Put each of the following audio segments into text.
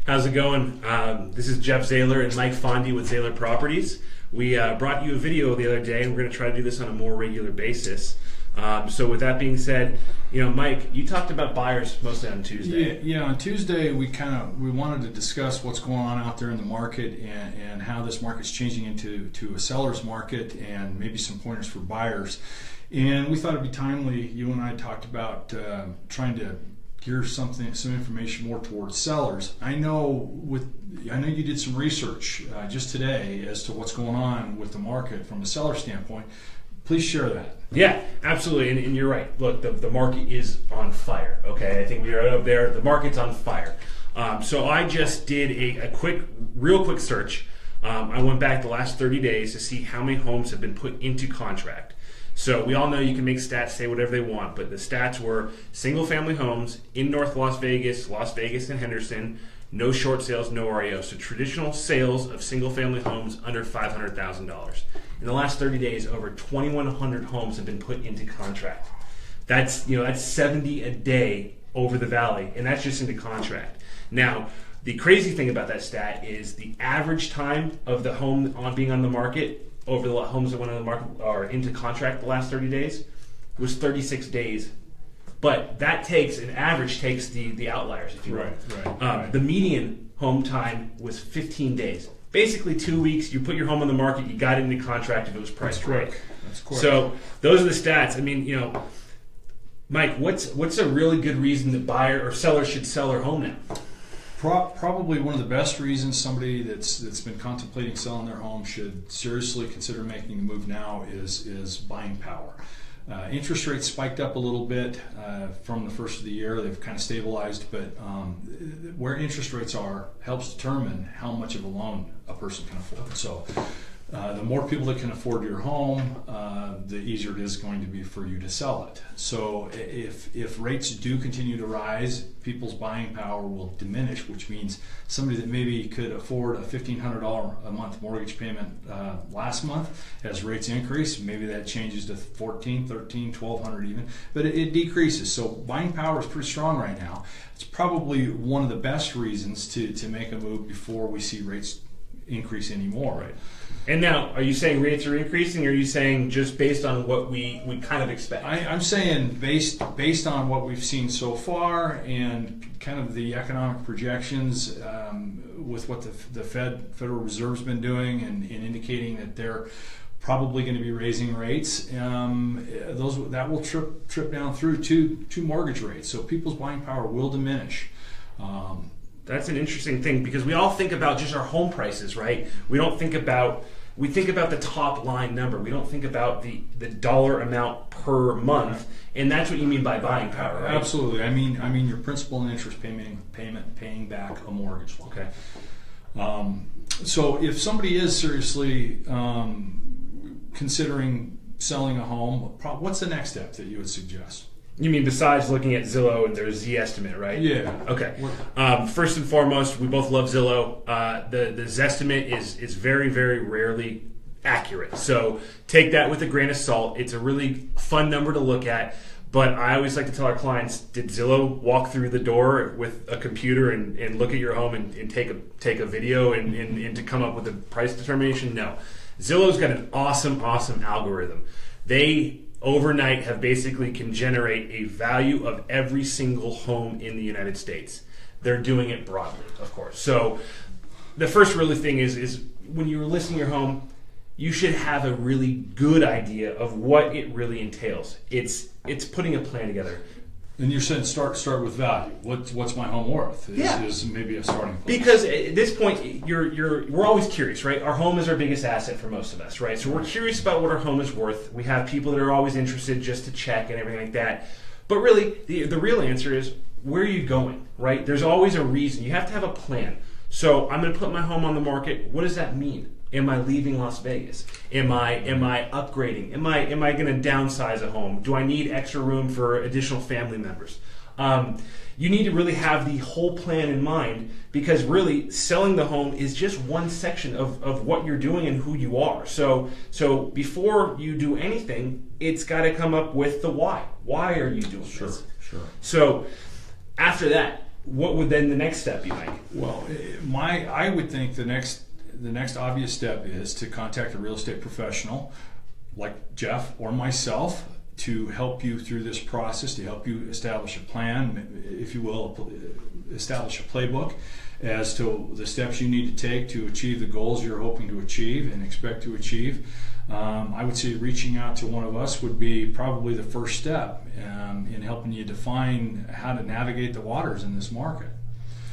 How's it going? This is Geoff Zahler and Mike Fondi with Zahler Properties. We brought you a video the other day, and we're going to try to do this on a more regular basis. So with that being said, Mike, you talked about buyers mostly on Tuesday. Yeah. On Tuesday, we wanted to discuss what's going on out there in the market and how this market's changing into a seller's market, and maybe some pointers for buyers. And we thought it'd be timely. You and I talked about trying to gear some information more towards sellers. I know you did some research just today as to what's going on with the market from a seller standpoint. Please share that. Yeah, absolutely, and you're right. Look, the market is on fire. Okay, I think we are up there. The market's on fire. So I just did a real quick search. I went back the last 30 days to see how many homes have been put into contract. So we all know you can make stats say whatever they want, but the stats were single-family homes in North Las Vegas, and Henderson, no short sales, no REO. So traditional sales of single-family homes under $500,000. In the last 30 days, over 2,100 homes have been put into contract. That's 70 a day over the valley, and that's just into contract. Now, the crazy thing about that stat is the average time of the home being on the market over the homes that went on the market or into contract the last 30 days was 36 days. But that takes the outliers, if you will. Right. The median home time was 15 days. Basically 2 weeks, you put your home on the market, you got into contract if it was priced right. That's correct. So those are the stats. I mean, Mike, what's a really good reason that buyer or seller should sell their home now? Probably one of the best reasons somebody that's been contemplating selling their home should seriously consider making the move now is buying power. Interest rates spiked up a little bit from the first of the year. They've kind of stabilized, but where interest rates are helps determine how much of a loan a person can afford. So the more people that can afford your home, the easier it is going to be for you to sell it. So if rates do continue to rise, people's buying power will diminish, which means somebody that maybe could afford a $1,500 a month mortgage payment last month, as rates increase, maybe that changes to $1,400, $1,300, $1,200 even, but it decreases. So buying power is pretty strong right now. It's probably one of the best reasons to make a move before we see rates increase anymore. Right. And now, are you saying rates are increasing, or are you saying just based on what we kind of expect? I'm saying based on what we've seen so far and kind of the economic projections with what the Federal Reserve's been doing and indicating that they're probably going to be raising rates, that will trip down through to mortgage rates. So people's buying power will diminish. That's an interesting thing, because we all think about just our home prices, right? We think about the top line number. We don't think about the dollar amount per month, and that's what you mean by buying power, right? Absolutely. I mean your principal and interest paying back a mortgage loan. Okay. So if somebody is seriously considering selling a home, what's the next step that you would suggest? You mean besides looking at Zillow and their Zestimate, right? Yeah. Okay. First and foremost, we both love Zillow. The Zestimate is very, very rarely accurate. So take that with a grain of salt. It's a really fun number to look at. But I always like to tell our clients, did Zillow walk through the door with a computer and look at your home and take a video and to come up with a price determination? No. Zillow's got an awesome algorithm. They overnight can generate a value of every single home in the United States. They're doing it broadly, of course. So the first really thing is when you're listing your home, you should have a really good idea of what it really entails. It's putting a plan together. And you're saying start with value. What's my home worth? Is maybe a starting point. Because at this point, we're always curious, right? Our home is our biggest asset for most of us, right? So we're curious about what our home is worth. We have people that are always interested just to check and everything like that. But really, the real answer is, where are you going, right? There's always a reason. You have to have a plan. So I'm going to put my home on the market. What does that mean? Am I leaving Las Vegas? Am I upgrading? Am I going to downsize a home? Do I need extra room for additional family members? You need to really have the whole plan in mind, because really selling the home is just one section of what you're doing and who you are. So before you do anything, it's got to come up with the why. Why are you doing this? Sure. So after that, what would then the next step be, Mike? Well, I would think the next obvious step is to contact a real estate professional like Geoff or myself to help you through this process, to help you establish a plan, if you will, establish a playbook as to the steps you need to take to achieve the goals you're hoping to achieve and expect to achieve. I would say reaching out to one of us would be probably the first step in helping you define how to navigate the waters in this market.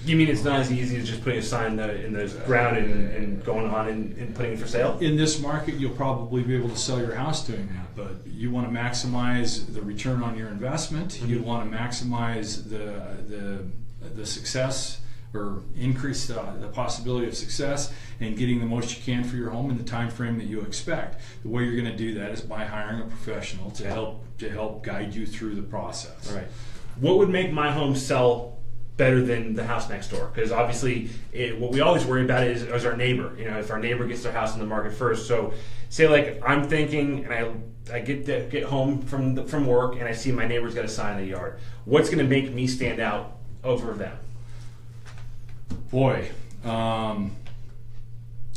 You mean it's not as easy as just putting a sign in the ground and going on and putting it for sale? In this market, you'll probably be able to sell your house doing that, but you want to maximize the return on your investment. Mm-hmm. You want to maximize the success, or increase the possibility of success and getting the most you can for your home in the time frame that you expect. The way you're going to do that is by hiring a professional to help guide you through the process. All right. What would make my home sell better than the house next door? Because obviously what we always worry about is our neighbor. If our neighbor gets their house on the market first. So say like I'm thinking and I get home from work and I see my neighbor's got a sign in the yard. What's going to make me stand out over them? Boy,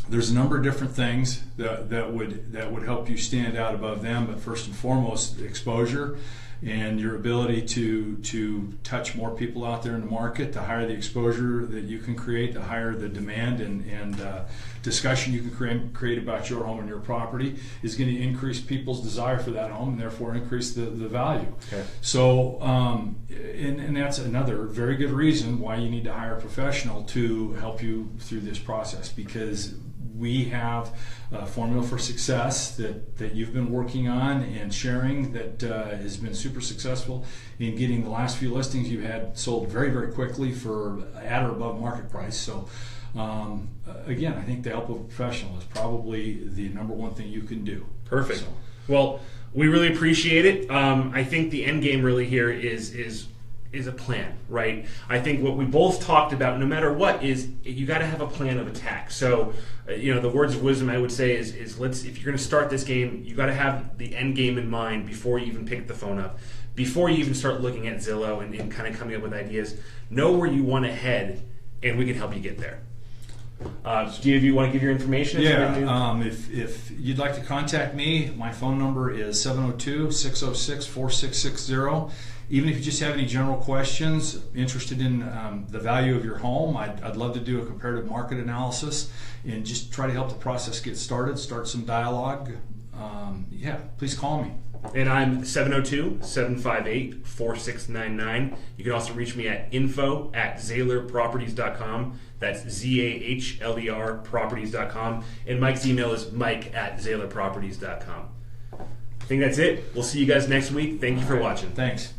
there's a number of different things that would help you stand out above them, but first and foremost, exposure and your ability to touch more people out there in the market. The higher the exposure that you can create, the higher the demand and discussion you can create about your home and your property is going to increase people's desire for that home and therefore increase the value. Okay. So, and that's another very good reason why you need to hire a professional to help you through this process, because we have a formula for success that you've been working on and sharing that has been super successful in getting the last few listings you had sold very, very quickly for at or above market price. So again, I think the help of a professional is probably the number one thing you can do. Perfect. So, well, we really appreciate it. I think the end game really here is a plan, right? I think what we both talked about, no matter what, is you got to have a plan of attack. So, the words of wisdom I would say is if you're going to start this game, you got to have the end game in mind before you even pick the phone up, before you even start looking at Zillow and kind of coming up with ideas. Know where you want to head, and we can help you get there. Steve, you want to give your information? If you'd like to contact me, my phone number is 702-606-4660. Even if you just have any general questions, interested in the value of your home, I'd love to do a comparative market analysis and just try to help the process get started, start some dialogue. Please call me. And I'm 702-758-4699. You can also reach me at info@zahlerproperties.com. That's ZAHLER properties.com. And Mike's email is mike@zahlerproperties.com. I think that's it. We'll see you guys next week. Thank you for watching. Thanks.